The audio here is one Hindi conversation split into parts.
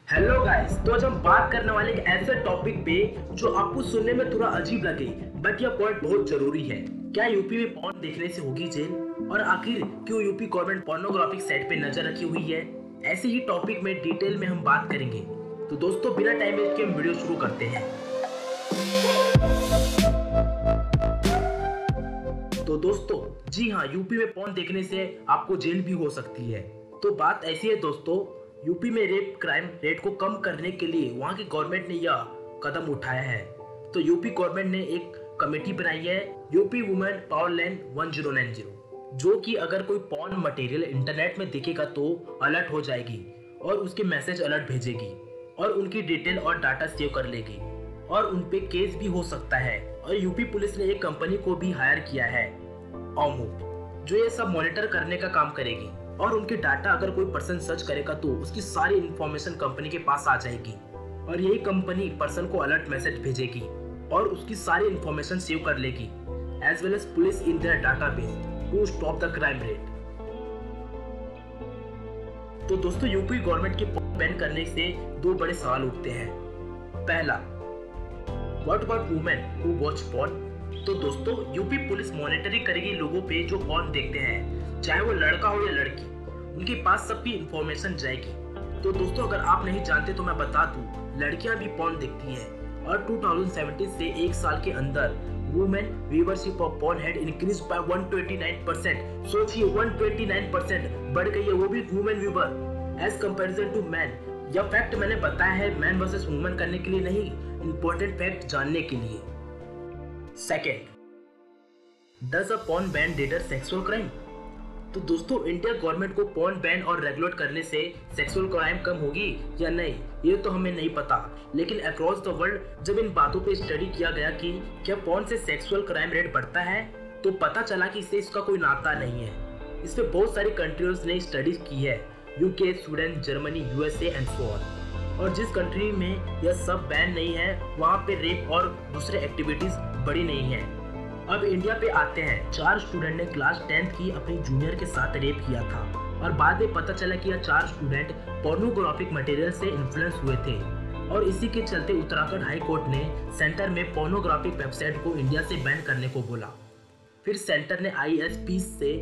हेलो गाइस, तो आज हम बात करने वाले एक ऐसे टॉपिक पे जो आपको सुनने में थोड़ा अजीब लगे, बट यह पॉइंट बहुत जरूरी है। क्या यूपी में पॉर्न देखने से होगी जेल? और आखिर क्यों यूपी गवर्नमेंट पोर्नोग्राफिक साइट पे नजर रखी हुई है? ऐसे ही टॉपिक में डिटेल में हम बात करेंगे। तो दोस्तों, बिना टाइम वेस्ट के हम वीडियो शुरू करते हैं। तो दोस्तों, जी हाँ, यूपी में पॉर्न देखने से आपको जेल भी हो सकती है। तो बात ऐसी है दोस्तों, यूपी में रेप क्राइम रेट को कम करने के लिए वहाँ की गवर्नमेंट ने यह कदम उठाया है। तो यूपी गवर्नमेंट ने एक कमेटी बनाई है, यूपी वुमेन पावर लाइन 1090, जो कि अगर कोई पॉर्न मटेरियल इंटरनेट में दिखेगा तो अलर्ट हो जाएगी और उसके मैसेज अलर्ट भेजेगी और उनकी डिटेल और डाटा सेव कर लेगी और उन पे केस भी हो सकता है। और यूपी पुलिस ने एक कंपनी को भी हायर किया है, ओमो, जो ये सब मॉनिटर करने का काम करेगी। और उनके डाटा अगर कोई पर्सन सर्च करेगा तो उसकी सारी इंफॉर्मेशन कंपनी के पास आ जाएगी और यही कंपनी पर्सन को अलर्ट मैसेज भेजेगी और उसकी सारी इंफॉर्मेशन सेव कर लेगी, as well as police in their database to stop the crime rate. तो दोस्तों, यूपी गवर्नमेंट के बैन करने से दो बड़े सवाल उठते हैं। पहला, what about women who watch porn? तो दोस्तों, यूपी पुलिस मॉनिटरिंग करेगी लोगों पे जो पॉर्न देखते हैं, चाहे वो लड़का हो या लड़की, उनके पास सबकी इंफॉर्मेशन जाएगी। तो दोस्तों, अगर आप नहीं जानते तो मैं बता दूं, लड़कियां भी पॉर्न देखती हैं और 2017 से एक साल के अंदर women viewership of porn had increase by 129%। सोचिए, 129% बढ़ गई है, वो भी women viewer as comparison to man. यह फैक्ट मैंने बताया है मैन वर्सेस वुमेन करने के लिए नहीं, इंपॉर्टेंट फैक्ट जानने के लिए। Second, does a porn ban deter sexual crime? तो दोस्तों, इंडिया गवर्नमेंट को पॉर्न बैन और रेगुलेट करने से सेक्सुअल क्राइम कम होगी या नहीं, ये तो हमें नहीं पता। लेकिन अक्रॉस द वर्ल्ड जब इन बातों पे स्टडी किया गया कि क्या पॉर्न से सेक्सुअल क्राइम रेट बढ़ता है, तो पता चला कि इससे इसका कोई नाता नहीं है। इस पे बहुत सारी कंट्रीज ने स्टडी की है, UK, Sweden, Germany, USA and so on. और जिस कंट्री में यह सब बैन नहीं है, वहाँ पे रेप और दूसरे एक्टिविटीज बड़ी नहीं है। अब इंडिया पे आते हैं। 4 स्टूडेंट ने क्लास 10th की अपनी जूनियर के साथ रेप किया था और बाद में पता चला कि यह 4 स्टूडेंट पोर्नोग्राफिक मटेरियल से इन्फ्लुएंस हुए थे और इसी के चलते उत्तराखंड हाई कोर्ट ने सेंटर में पोर्नोग्राफिक वेबसाइट को इंडिया से बैन करने को बोला। फिर सेंटर ने ISP से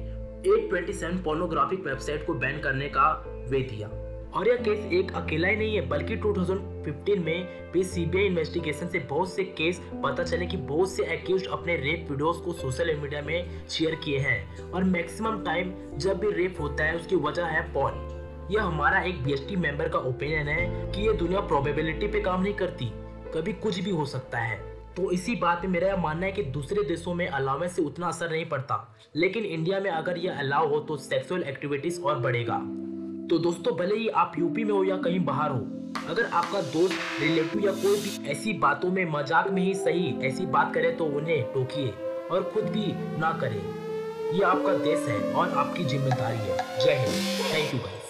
827 पोर्नोग्राफिक वेबसाइट को बैन करने का वे दिया। और यह केस एक अकेला ही नहीं है, बल्कि 2015 में भी CBI इन्वेस्टिगेशन से बहुत से केस पता चले कि बहुत से एक्यूज्ड अपने रेप वीडियोस को सोशल मीडिया में शेयर किए हैं और मैक्सिमम टाइम जब भी रेप होता है उसकी वजह है पॉर्न। यह हमारा एक BST मेंबर का ओपिनियन है कि ये दुनिया प्रोबेबिलिटी पे काम नहीं करती, कभी कुछ भी हो सकता है। तो इसी बात में मेरा यह मानना है कि दूसरे देशों में अलाउंस से उतना असर नहीं पड़ता, लेकिन इंडिया में अगर यह अलाउ हो तो सेक्सुअल एक्टिविटीज और बढ़ेगा। तो दोस्तों, भले ही आप यूपी में हो या कहीं बाहर हो, अगर आपका दोस्त, रिलेटिव या कोई भी ऐसी बातों में मजाक में ही सही ऐसी बात करे तो उन्हें टोकिए और खुद भी ना करे। ये आपका देश है और आपकी जिम्मेदारी है। जय हिंद। Thank you guys.